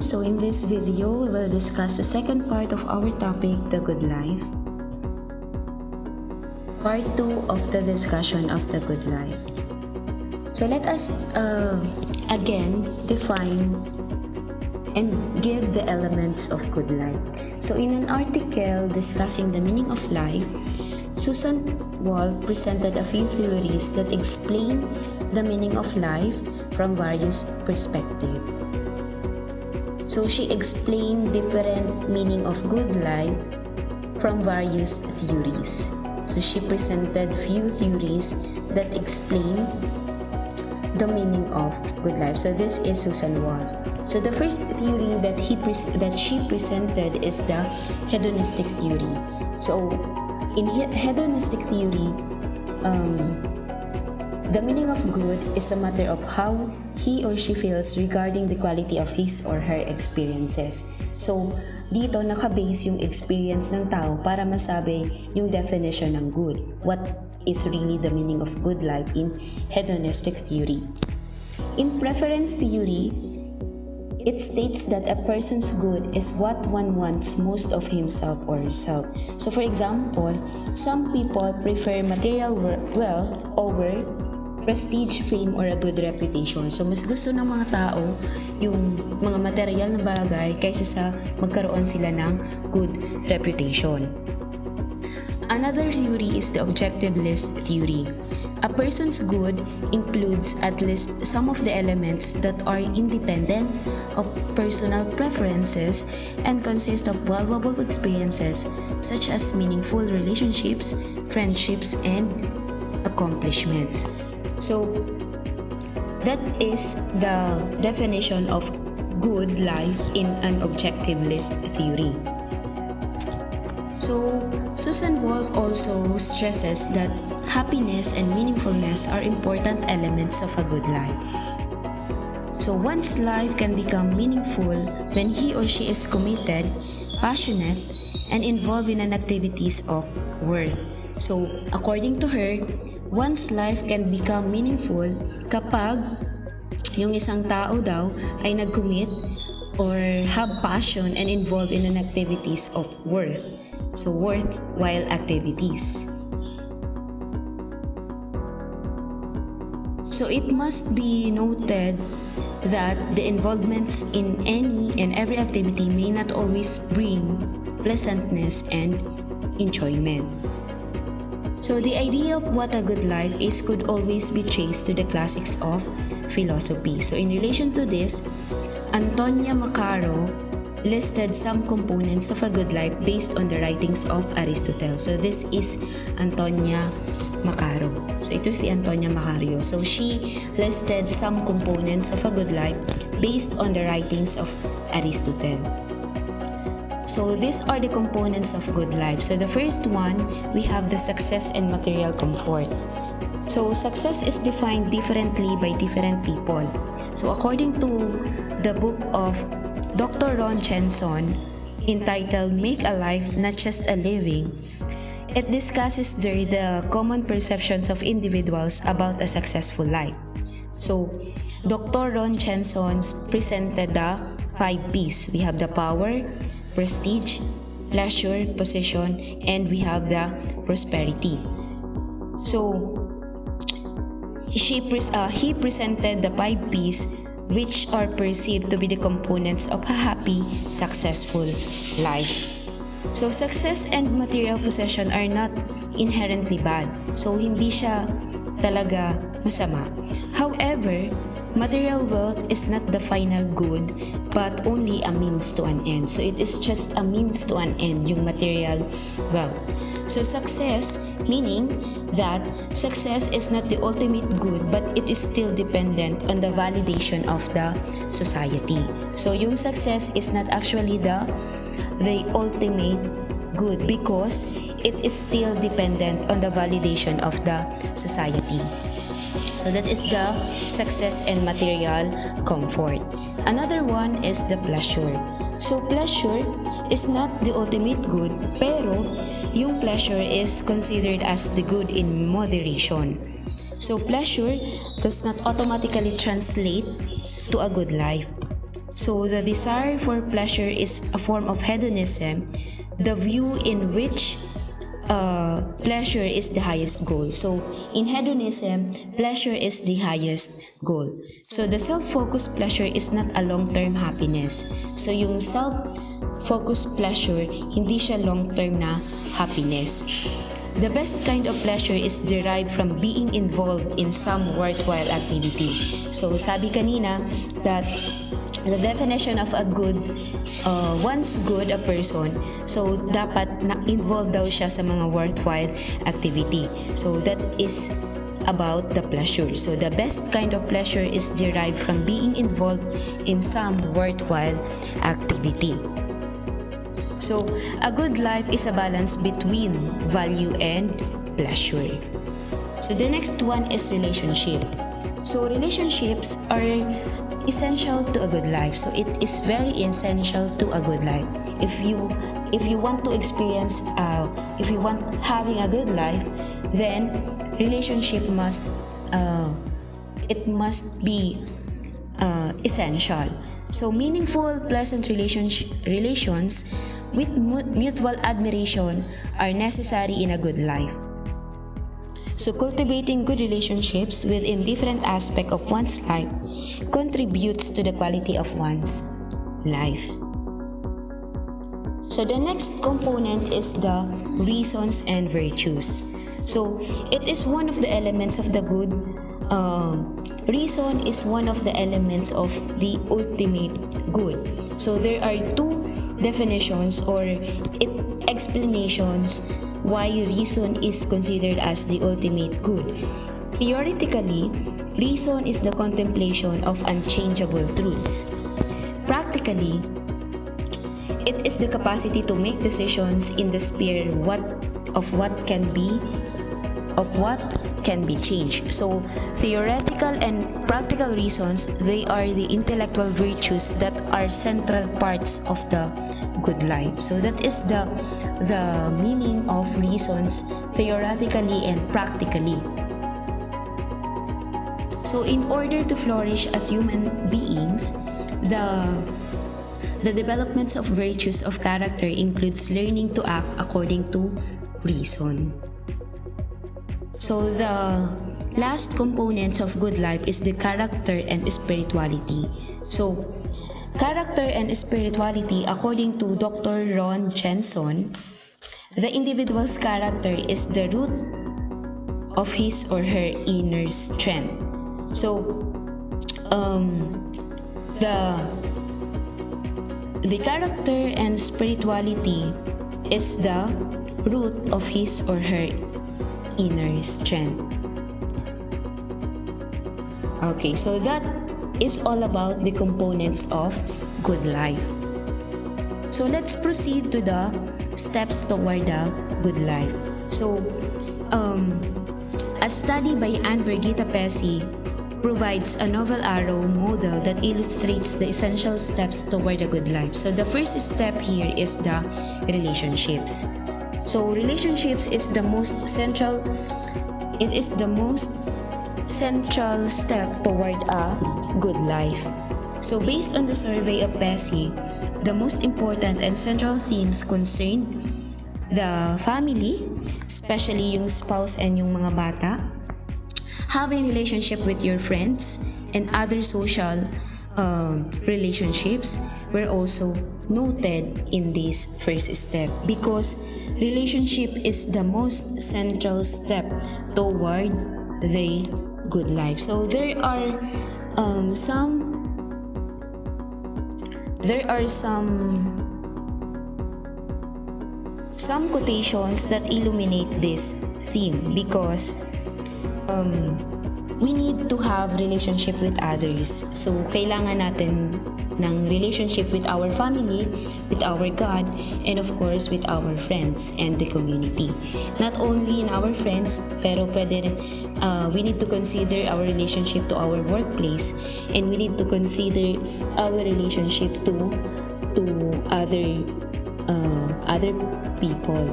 So in this video, we will discuss the second part of our topic, the good life. Part 2 of the discussion of the good life. So let us again define and give the elements of good life. So in an article discussing the meaning of life, Susan Wall presented a few theories that explain the meaning of life from various perspectives. So she explained different meaning of good life from various theories. So she presented few theories that explain the meaning of good life. So this is Susan Wall. So the first theory that she presented is the hedonistic theory. So in hedonistic theory, the meaning of good is a matter of how he or she feels regarding the quality of his or her experiences. So, dito naka-base yung experience ng tao para masabi yung definition ng good. What is really the meaning of good life in hedonistic theory? In preference theory, it states that a person's good is what one wants most of himself or herself. So, for example, some people prefer material wealth over prestige, fame, or a good reputation. So, mas gusto ng mga tao yung mga material na bagay kaysa sa magkaroon sila ng good reputation. Another theory is the objectivist theory. A person's good includes at least some of the elements that are independent of personal preferences and consist of valuable experiences such as meaningful relationships, friendships, and accomplishments. So, that is the definition of good life in an objectivist theory. So, Susan Wolf also stresses that happiness and meaningfulness are important elements of a good life. So, one's life can become meaningful when he or she is committed, passionate, and involved in an activities of worth. So, according to her, one's life can become meaningful kapag yung isang tao daw ay nag-commit or have passion and involved in an activities of worth. So, worthwhile activities. So, it must be noted that the involvements in any and every activity may not always bring pleasantness and enjoyment. So the idea of what a good life is could always be traced to the classics of philosophy. So in relation to this, Antonia Maccaro listed some components of a good life based on the writings of Aristotle. So this is Antonia Maccaro. So ito si Antonia Maccaro. So she listed some components of a good life based on the writings of Aristotle. So these are the components of good life. So the first one, we have the success and material comfort. So success is defined differently by different people. So according to the book of Dr. Ron Chenson, entitled Make a Life, Not Just a Living, it discusses there the common perceptions of individuals about a successful life. So Dr. Ron Chenson presented the 5 P's. We have the power, prestige, pleasure, possession, and we have the prosperity. So, he presented the 5 P's which are perceived to be the components of a happy, successful life. So, success and material possession are not inherently bad. So, hindi siya talaga masama. However, material wealth is not the final good but only a means to an end. So it is just a means to an end, yung material wealth. So success, meaning that success is not the ultimate good but it is still dependent on the validation of the society. So yung success is not actually the ultimate good because it is still dependent on the validation of the society. So that is the success and material comfort. Another one is the pleasure. So pleasure is not the ultimate good, pero yung pleasure is considered as the good in moderation. So pleasure does not automatically translate to a good life. So the desire for pleasure is a form of hedonism, the view in which pleasure is the highest goal. So in hedonism, pleasure is the highest goal. So the self-focused pleasure is not a long-term happiness. So yung self-focused pleasure, hindi siya long-term na happiness. The best kind of pleasure is derived from being involved in some worthwhile activity. So sabi kanina that the definition of a good, once good a person, so dapat na-involve daw siya sa mga worthwhile activity. So that is about the pleasure. So the best kind of pleasure is derived from being involved in some worthwhile activity. So a good life is a balance between value and pleasure. So the next one is relationship. So relationships are essential to a good life. So it is very essential to a good life. If you want to experience, if you want having a good life, then relationship must be essential. So meaningful, pleasant relations with mutual admiration are necessary in a good life. So cultivating good relationships within different aspects of one's life contributes to the quality of one's life. So the next component is the reasons and virtues. So it is one of the elements of the good. Reason is one of the elements of the ultimate good. So there are two definitions or explanations why reason is considered as the ultimate good. Theoretically, reason is the contemplation of unchangeable truths. Practically, it is the capacity to make decisions in the sphere of what can be changed. So theoretical and practical reasons, they are the intellectual virtues that are central parts of the good life. So that is the meaning of reasons theoretically and practically. So in order to flourish as human beings, the developments of virtues of character includes learning to act according to reason. So the last component of good life is the character and spirituality. So character and spirituality, according to Dr. Ron Jensen, the individual's character is the root of his or her inner strength. So the character and spirituality is the root of his or her inner strength. Okay, so that is all about the components of good life. So let's proceed to the steps toward the good life. So a study by Anne Birgitta Pesce provides a novel arrow model that illustrates the essential steps toward a good life. So the first step here is the relationships. So relationships is the most central. It is the most central step toward a good life. So based on the survey of Pesce, the most important and central themes concerned the family, especially yung spouse and yung mga bata, having relationship with your friends, and other social relationships were also noted in this first step, because relationship is the most central step toward the good life. So there are some quotations that illuminate this theme, because we need to have relationship with others. So kailangan natin ng relationship with our family, with our God, and of course with our friends and the community. Not only in our friends, pero pwede rin, we need to consider our relationship to our workplace, and we need to consider our relationship to other people.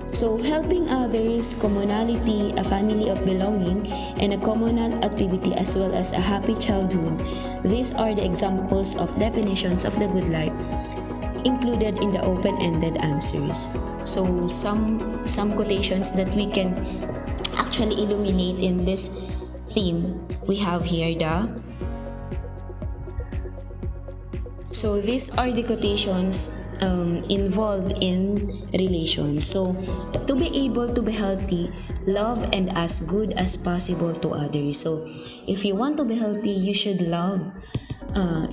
So helping others, commonality, a family of belonging, and a communal activity, as well as a happy childhood these are the examples of definitions of the good life included in the open-ended answers. So some quotations that we can actually illuminate in this theme, we have here so these are the quotations involved in relations. So to be able to be healthy, love and as good as possible to others. So if you want to be healthy, you should love.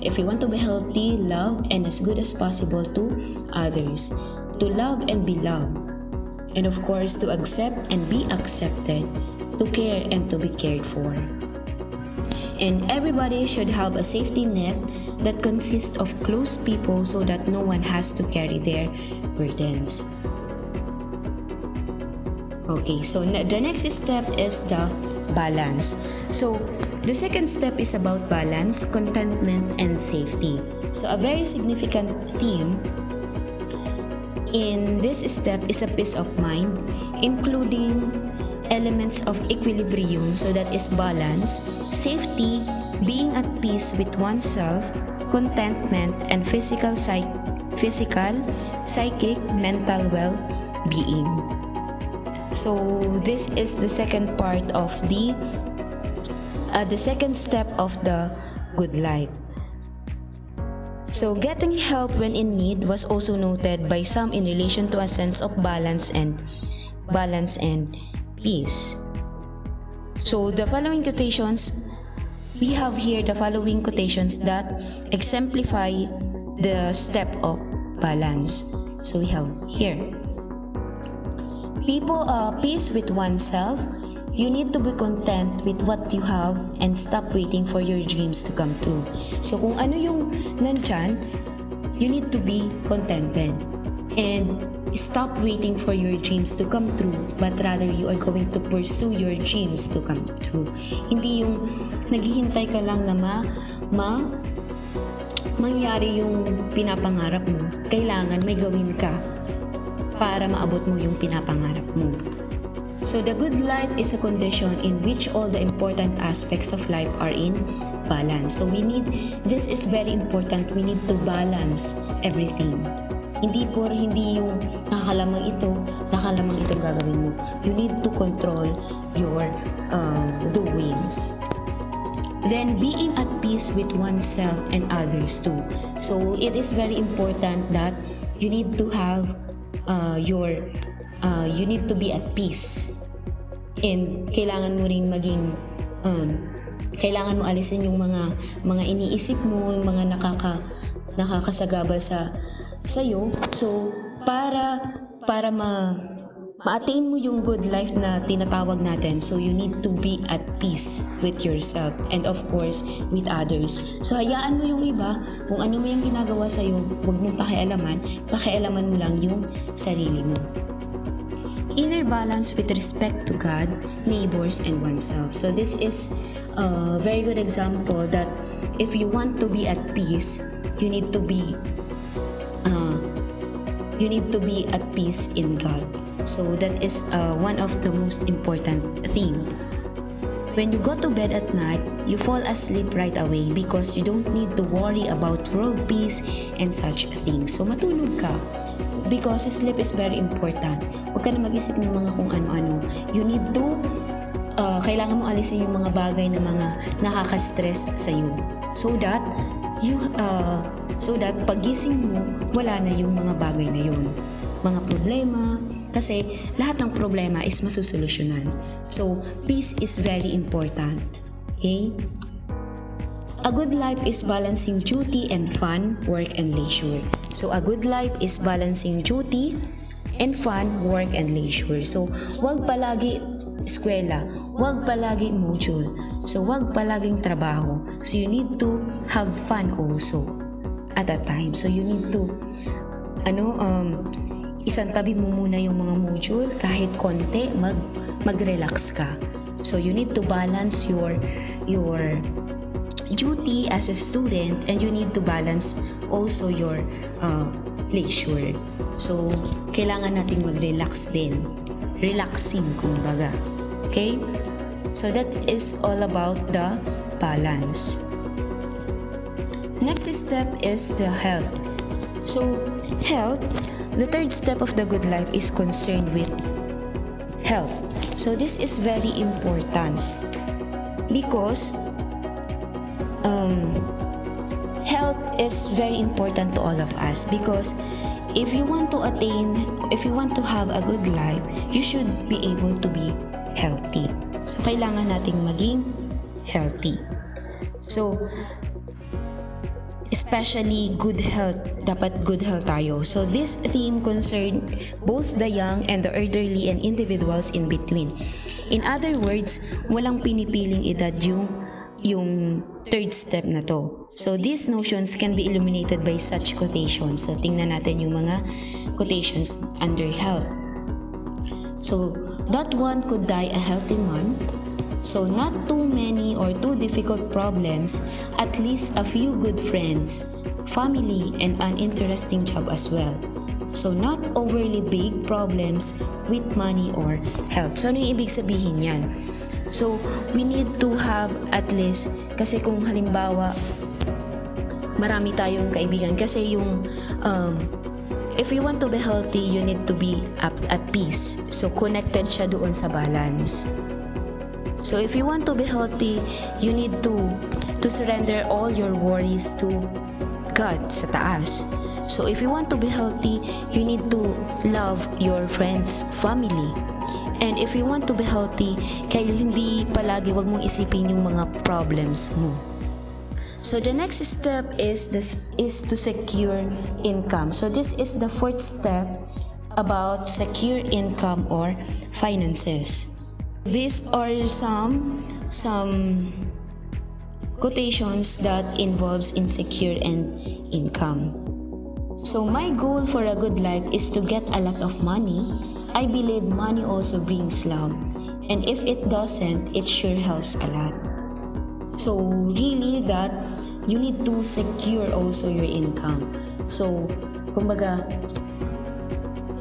If you want to be healthy, love and as good as possible to others. To love and be loved. And of course, to accept and be accepted. To care and to be cared for. And everybody should have a safety net that consists of close people so that no one has to carry their burdens. Okay, so the next step is the balance. So the second step is about balance, contentment, and safety. So a very significant theme in this step is a peace of mind, including elements of equilibrium, so that is balance, safety, being at peace with oneself, contentment, and physical, psychic, mental well-being. So this is the second part of the second step of the good life. So getting help when in need was also noted by some in relation to a sense of balance and peace. So the following quotations, we have here the following quotations that exemplify the step of balance. So we have here, peace with oneself. You need to be content with what you have and stop waiting for your dreams to come true. So kung ano yung nandyan, you need to be contented and stop waiting for your dreams to come true, but rather you are going to pursue your dreams to come true. Hindi yung naghihintay ka lang na mangyari yung pinapangarap mo. Kailangan may gawin ka para maabot mo yung pinapangarap mo. So the good life is a condition in which all the important aspects of life are in balance. So this is very important, we need to balance everything. Hindi yung nakalamang ito gagawin mo. You need to control your doings. Then being at peace with oneself and others too. So it is very important that you need to have you need to be at peace. And kailangan mo ring maging kailangan mo alisin yung mga iniisip mo, yung mga nakakasagabal sa sa'yo. So para ma-attain mo yung good life na tinatawag natin, so you need to be at peace with yourself and of course with others. So hayaan mo yung iba, kung ano mo yung ginagawa sa'yo, huwag mong pakialaman mo lang yung sarili mo. Inner balance with respect to God, neighbors, and oneself. So this is a very good example that if you want to be at peace, you need to be at peace in God. So that is one of the most important thing. When you go to bed at night, you fall asleep right away because you don't need to worry about world peace and such things. So matulog ka because sleep is very important. Huwag ka na mag-isip ng mga kung ano-ano. You need to kailangan mo alisin yung mga bagay na mga nakaka-stress sa iyo. So that pagising mo, wala na yung mga bagay na yun. Mga problema, kasi lahat ng problema is masusolusyonan. So, peace is very important. Okay? A good life is balancing duty and fun, work and leisure. So, a good life is balancing duty and fun, work and leisure. So, wag palagi eskwela, wag palagi module. So, wag palaging trabaho. So, you need to have fun also at a time. So, you need to isang tabi mo muna yung mga module, kahit konti, mag-relax ka. So, you need to balance your duty as a student and you need to balance also your leisure. So, kailangan nating mag-relax din. Relaxing, kumbaga. Okay? So, that is all about the balance. Next step is the health. So, health, the third step of the good life is concerned with health. So, this is very important because health is very important to all of us, because if you want to have a good life, you should be able to be healthy. So, kailangan nating maging healthy. So, especially good health, dapat good health tayo. So, this theme concerned both the young and the elderly and individuals in between. In other words, walang pinipiling edad yung third step na to. So, these notions can be illuminated by such quotations. So, tingnan natin yung mga quotations under health. So, that one could die a healthy man. So, not too many or too difficult problems, at least a few good friends, family, and an interesting job as well. So, not overly big problems with money or health. So, ano yung ibig sabihin yan? So, we need to have at least, kasi kung halimbawa, marami tayong kaibigan, kasi yung, if you want to be healthy, you need to be at peace. So, connected siya doon sa balance. So, if you want to be healthy, you need to surrender all your worries to God sa taas. So, if you want to be healthy, you need to love your friends, family. And if you want to be healthy, kaya hindi palagi wag mong isipin yung mga problems mo. So, the next step is to secure income. So, this is the fourth step about secure income or finances. These are some quotations that involves insecure and income. So, my goal for a good life is to get a lot of money. I believe money also brings love, and if it doesn't, it sure helps a lot. So, really that you need to secure also your income. So, kumbaga,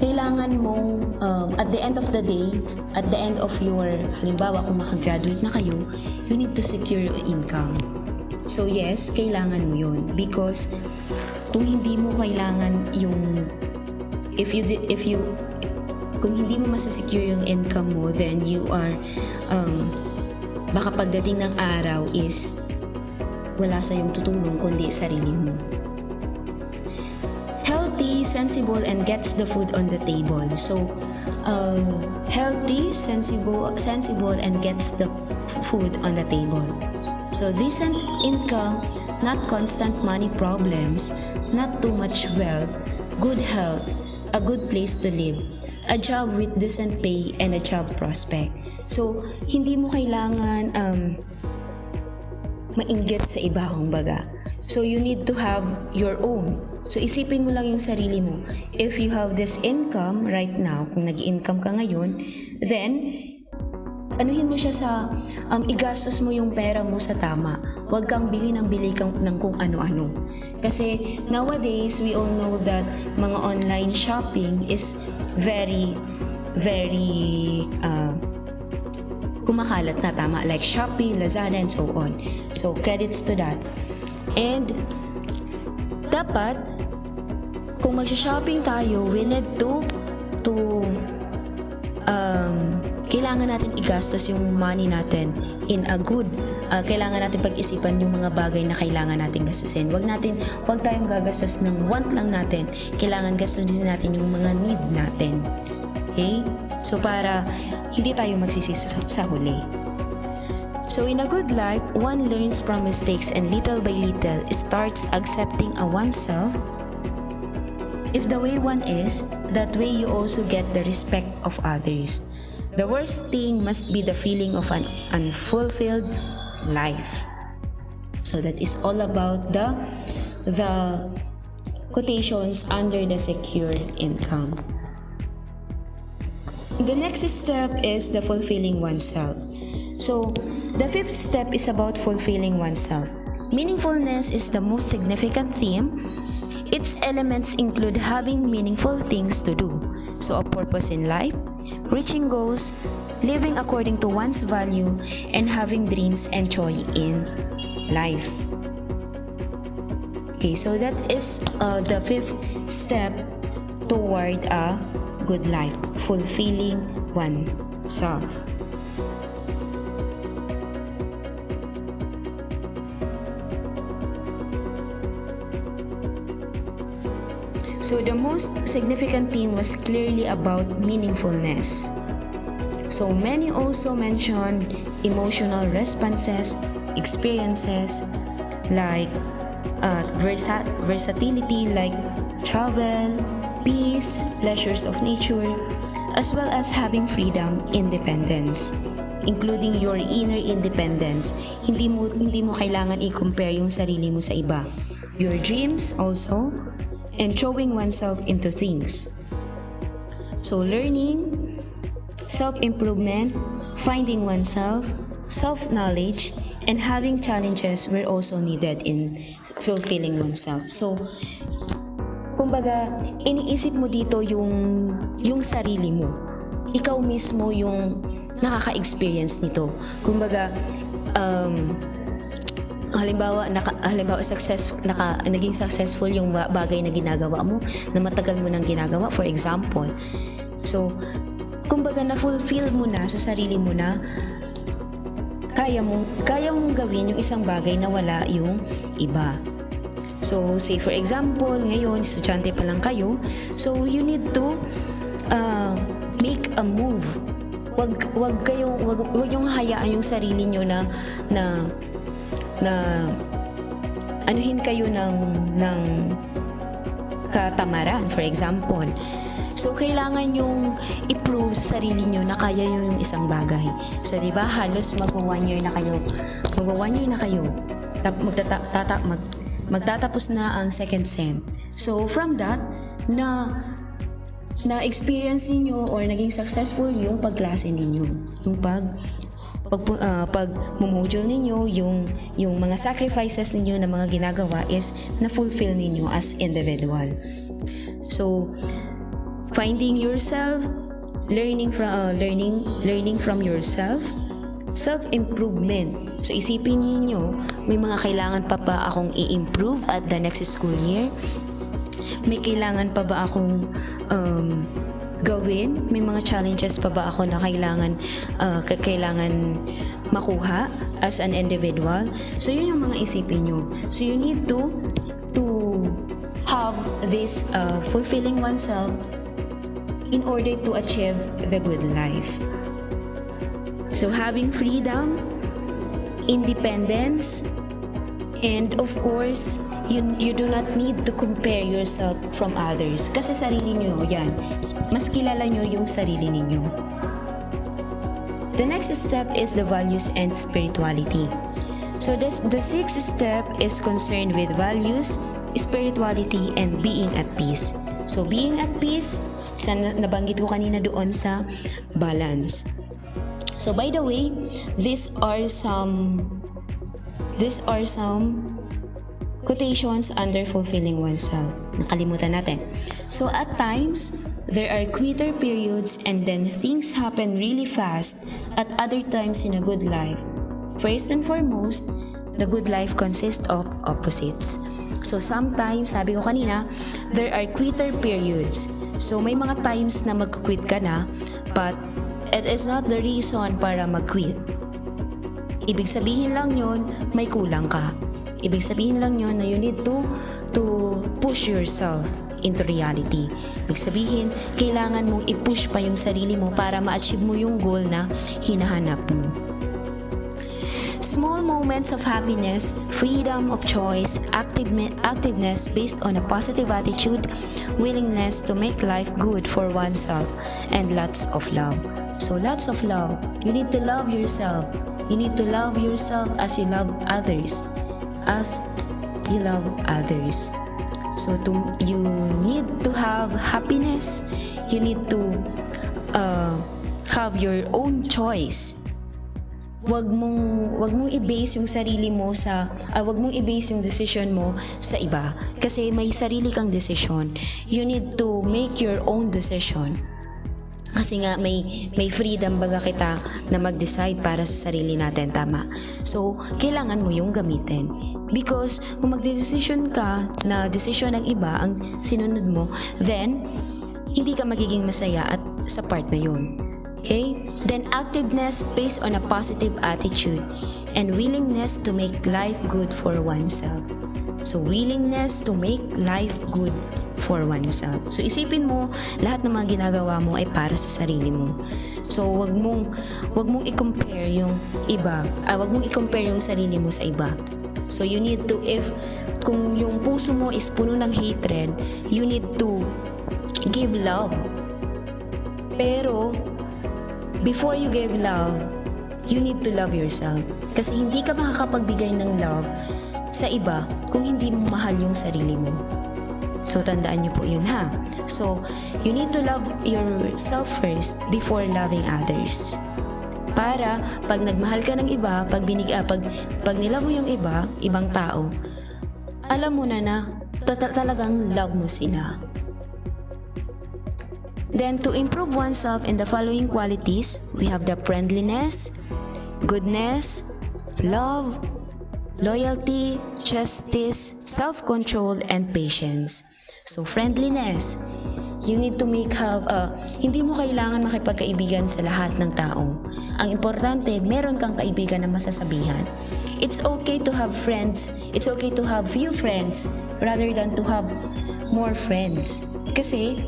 kailangan mong at the end of the day, at the end of your, halimbawa kung makagraduate na kayo, you need to secure your income. So yes, kailangan mo yun, because kung hindi mo kailangan yung kung hindi mo masasecure yung income mo, then you are baka pagdating ng araw is wala sa yung tutulong kundi sarili mo. Healthy, sensible, and gets the food on the table. So, healthy, sensible, and gets the food on the table. So, decent income, not constant money problems, not too much wealth, good health, a good place to live, a job with decent pay, and a job prospect. So, hindi mo kailangan mainggit sa iba, kumbaga. So, you need to have your own. So, isipin mo lang yung sarili mo. If you have this income right now, kung nag-income ka ngayon, then, anuhin mo siya sa, igastos mo yung pera mo sa tama. Huwag kang bili ng kung ano-ano. Kasi, nowadays, we all know that mga online shopping is very, very, kumakalat na tama. Like Shopee, Lazada, and so on. So, credits to that. And dapat kung mag-shopping tayo, we need to kailangan natin igastos yung money natin in a good, kailangan natin pag-isipan yung mga bagay na kailangan natin gastusin. Huwag tayong gagastos ng want lang natin. Kailangan gastusin natin yung mga need natin. Okay? So, para hindi tayo magsisi sa huli. So, in a good life, one learns from mistakes and little by little starts accepting oneself. If the way one is, that way you also get the respect of others. The worst thing must be the feeling of an unfulfilled life. So, that is all about the quotations under the secure income. The next step is the fulfilling oneself. So, the fifth step is about fulfilling oneself. Meaningfulness is the most significant theme. Its elements include having meaningful things to do, so a purpose in life, reaching goals, living according to one's value, and having dreams and joy in life. Okay, so that is the fifth step toward a good life, fulfilling oneself. So the most significant theme was clearly about meaningfulness. So many also mentioned emotional responses, experiences like versatility like travel, peace, pleasures of nature, as well as having freedom, independence, including your inner independence. Hindi mo kailangan i-compare yung sarili mo sa iba. Your dreams also, and throwing oneself into things. So learning, self-improvement, finding oneself, self-knowledge, and having challenges were also needed in fulfilling oneself. So, kumbaga, iniisip mo dito yung sarili mo. Ikaw mismo yung nakaka-experience nito. Kumbaga, halimbawa naging successful yung bagay na ginagawa mo, na matagal mo nang ginagawa, for example. So, kumbaga na-fulfill mo na sa sarili mo na kaya mong gawin yung isang bagay na wala yung iba. So, say for example, ngayon, estudyante pa lang kayo, so you need to make a move. Wag yung hayaan yung sarili nyo na anuhin kayo ng katamaran, for example. So, kailangan yung i-prove sa sarili nyo na kaya yung isang bagay. So, di ba, halos mag-1 year na kayo. Magtatapos na ang second sem. So, from that, na-experience ninyo or naging successful yung pagklase ninyo. Yung pag-module ninyo, yung mga sacrifices ninyo na mga ginagawa is na-fulfill ninyo as individual. So, finding yourself, learning from yourself, self-improvement. So, isipin niyo, may mga kailangan pa ba akong i-improve at the next school year? May kailangan pa ba akong gawin? May mga challenges pa ba ako na kailangan makuha as an individual? So, yun yung mga isipin nyo. So, you need to have this fulfilling oneself in order to achieve the good life. So, having freedom, independence, and of course, you do not need to compare yourself from others. Kasi sarili nyo yan. Mas kilala nyo yung sarili ninyo. The next step is the values and spirituality. So, the sixth step is concerned with values, spirituality, and being at peace. So, being at peace, nabanggit ko kanina doon sa balance. So, by the way, these are some quotations under fulfilling oneself. Nakalimutan natin. So, at times, there are quitter periods and then things happen really fast at other times in a good life. First and foremost, the good life consists of opposites. So, sometimes, sabi ko kanina, there are quitter periods. So, may mga times na mag-quit ka na, but it is not the reason para mag-quit. Ibig sabihin lang yun, may kulang ka. Ibig sabihin lang yun na you need to push yourself into reality. Ibig sabihin, kailangan mong i-push pa yung sarili mo para ma-achieve mo yung goal na hinahanap mo. Small moments of happiness, freedom of choice, activeness based on a positive attitude, willingness to make life good for oneself, and lots of love. So, lots of love. You need to love yourself. You need to love yourself as you love others. So, you need to have happiness. You need to have your own choice. Wag mong i-base yung sarili mo wag mong i-base yung decision mo sa iba kasi may sarili kang decision. You need to make your own decision. Kasi nga may freedom baga kita na mag-decide para sa sarili natin, tama. So, kailangan mo yung gamitin. Because kung magdesisyon ka na desisyon ng iba ang sinunod mo, then hindi ka magiging masaya at sa part na yun. Okay? Then activeness based on a positive attitude and willingness to make life good for oneself. So willingness to make life good for oneself. So isipin mo, lahat ng mga ginagawa mo ay para sa sarili mo. So wag mong i-compare yung iba. Wag mong i-compare yung sarili mo sa iba. So you need to, kung yung puso mo is puno ng hatred, you need to give love. Pero before you give love, you need to love yourself. Kasi hindi ka makakapagbigay ng love sa iba kung hindi mo mahal yung sarili mo. So tandaan niyo po yun ha. So you need to love yourself first before loving others. Para pag nagmahal ka ng iba, pag nilove mo yung ibang tao, alam mo na talagang love mo sila. Then to improve oneself in the following qualities, we have the friendliness, goodness, love, loyalty, justice, self-control, and patience. So friendliness, you need to hindi mo kailangan makipagkaibigan sa lahat ng tao. Ang importante, meron kang kaibigan na masasabihan. It's okay to have friends. It's okay to have few friends rather than to have more friends. Kasi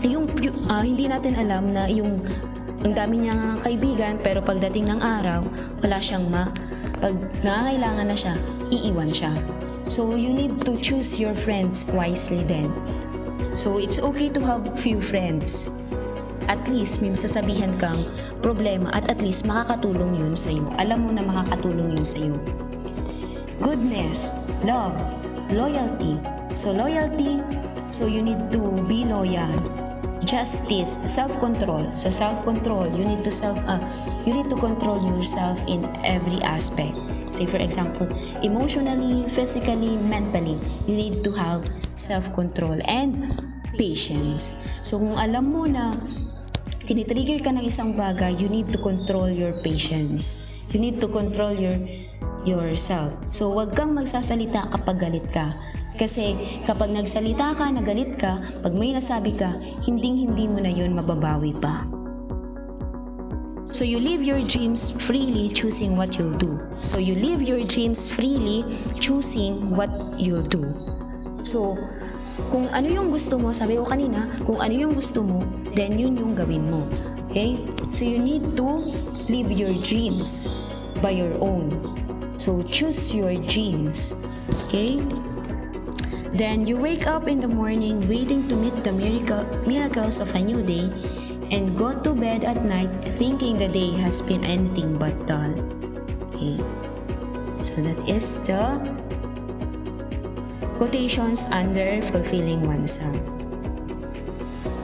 hindi natin alam na ang dami niyang kaibigan pero pagdating ng araw, wala siyang pag nangangailangan na siya, iiwan siya. So you need to choose your friends wisely then. So it's okay to have few friends. At least may masasabihan kang problema at least makakatulong yun sa'yo. Alam mo na makakatulong yun sa'yo. Goodness, love, loyalty. So loyalty, so you need to be loyal. Justice, self-control. So self-control, you need to control yourself in every aspect. Say for example, emotionally, physically, mentally, you need to have self-control and patience. So kung alam mo na tinitrigger ka ng isang bagay, you need to control your patience. You need to control yourself. So wag kang magsasalita kapag galit ka. Kasi kapag nagsalita ka, nagalit ka, pag may nasabi ka, hindi mo na yun mababawi pa. So you live your dreams freely choosing what you'll do. So you live your dreams freely choosing what you'll do. So kung ano yung gusto mo, sabi ko kanina, kung ano yung gusto mo, then yun yung gawin mo. Okay? So you need to live your dreams by your own. So choose your dreams. Okay? Then you wake up in the morning waiting to meet the miracles of a new day and go to bed at night thinking the day has been anything but dull. Okay? So that is the quotations under fulfilling oneself.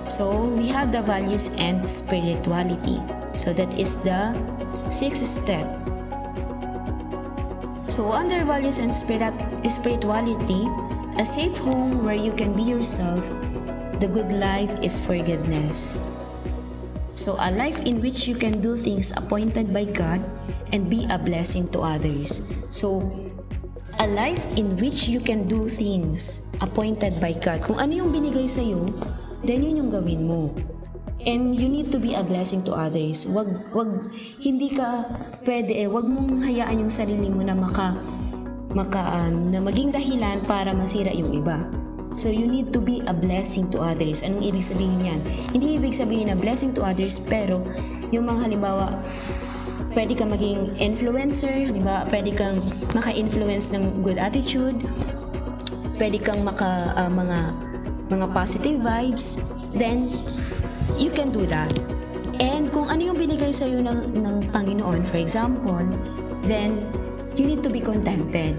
So we have the values and spirituality. So that is the 6th step. So under values and spirituality, a safe home where you can be yourself, the good life is forgiveness. So a life in which you can do things appointed by God and be a blessing to others. So a life in which you can do things appointed by God. Kung ano yung binigay sa'yo, then yun yung gawin mo. And you need to be a blessing to others. Hindi ka pwede, wag mong hayaan yung sarili mo na na maging dahilan para masira yung iba. So you need to be a blessing to others. Anong ibig sabihin yan? Hindi ibig sabihin na blessing to others, pero yung mga halimbawa, pwede kang maging influencer, di ba? Pwede kang maka-influence ng good attitude, pwede kang mga positive vibes, then you can do that. And kung ano yung binigay sa'yo ng Panginoon, for example, then you need to be contented.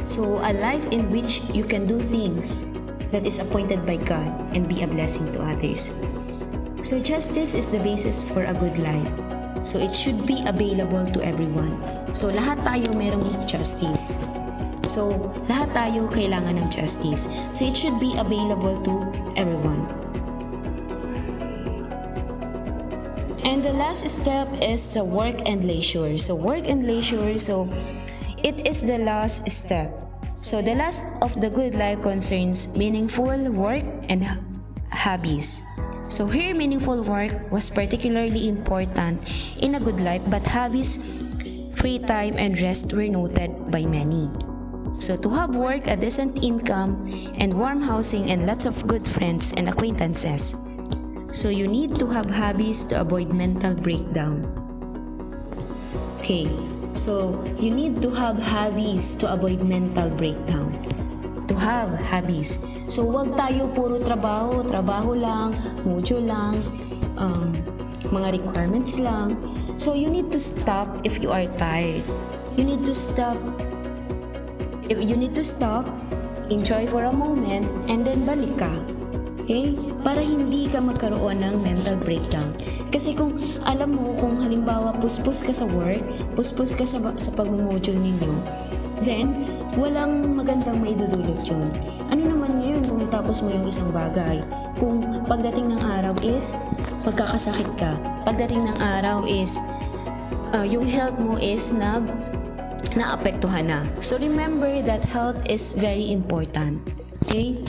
So a life in which you can do things that is appointed by God and be a blessing to others. So justice is the basis for a good life. So it should be available to everyone. So lahat tayo merong justice. So lahat tayo kailangan ng justice. So it should be available to everyone. And the last step is the work and leisure. So work and leisure, so it is the last step. So the last of the good life concerns meaningful work and hobbies. So here, meaningful work was particularly important in a good life, but hobbies, free time, and rest were noted by many. So to have work, a decent income, and warm housing, and lots of good friends and acquaintances. So you need to have hobbies to avoid mental breakdown. Okay, so you need to have hobbies to avoid mental breakdown. To have hobbies. So wag tayo puro trabaho lang, module lang, mga requirements lang. So you need to stop if you are tired. You need to stop. If you need to stop, enjoy for a moment, and then balik ka. Okay? Para hindi ka magkaroon ng mental breakdown. Kasi kung alam mo, kung halimbawa puspos ka sa work, puspos ka sa pag-module ninyo, then walang magandang maidudulot yun. Ano naman ngayon kung natapos mo yung isang bagay? Kung pagdating ng araw is magkakasakit ka. Pagdating ng araw is yung health mo is naapektuhan na. So remember that health is very important. Okay?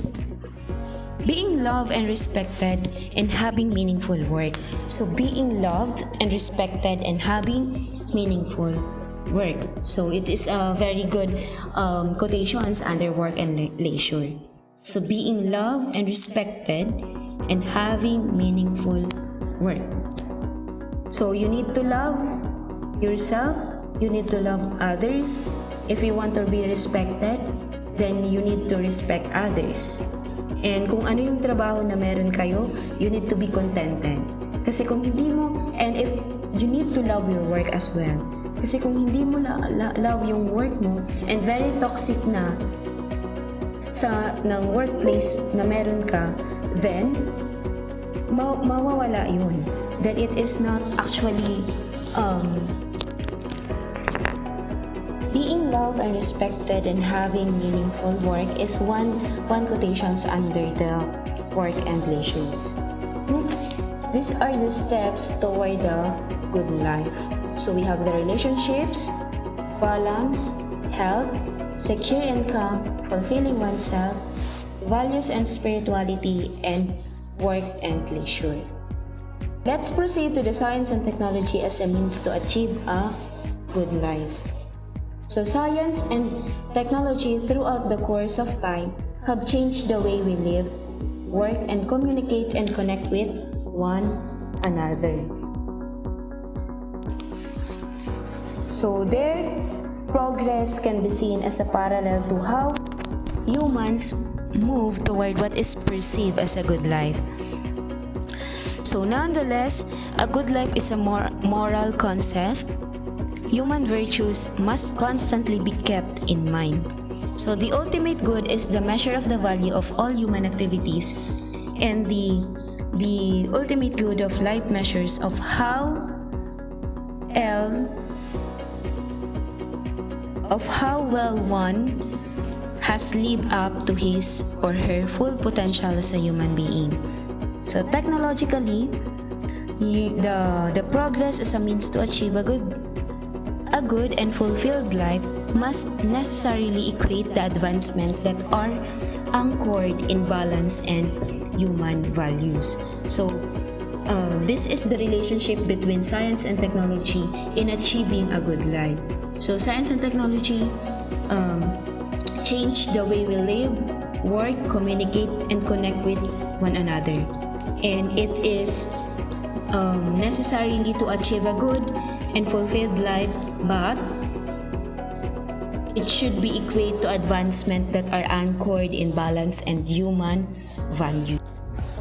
Being loved and respected and having meaningful work. So being loved and respected and having meaningful work. So it is a very good quotations under work and leisure. So being loved and respected and having meaningful work. So you need to love yourself. You need to love others. If you want to be respected, then you need to respect others. And kung ano yung trabaho na meron kayo, you need to be contented. Kasi kung hindi mo, and if you need to love your work as well. Kasi kung hindi mo love yung work mo, and very toxic na ng workplace na meron ka, then mawawala yun. Then it is not actually being loved and respected and having meaningful work is one quotations under the work and leisures. Next, these are the steps toward the good life. So we have the relationships, balance, health, secure income, fulfilling oneself, values and spirituality, and work and leisure. Let's proceed to the science and technology as a means to achieve a good life. So science and technology throughout the course of time have changed the way we live, work, and communicate and connect with one another. So their progress can be seen as a parallel to how humans move toward what is perceived as a good life. So nonetheless, a good life is a moral concept. Human virtues must constantly be kept in mind. So the ultimate good is the measure of the value of all human activities, and the ultimate good of life measures of how well one has lived up to his or her full potential as a human being. So technologically, the progress as a means to achieve a good and fulfilled life must necessarily equate the advancement that are anchored in balance and human values. So this is the relationship between science and technology in achieving a good life. So science and technology change the way we live, work, communicate, and connect with one another. And it is necessarily to achieve a good and fulfilled life, but it should be equate to advancement that are anchored in balance and human value.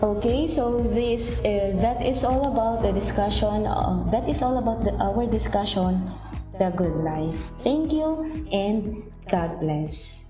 Okay, so that is all about the discussion. That is all about our discussion, the good life. Thank you and God bless.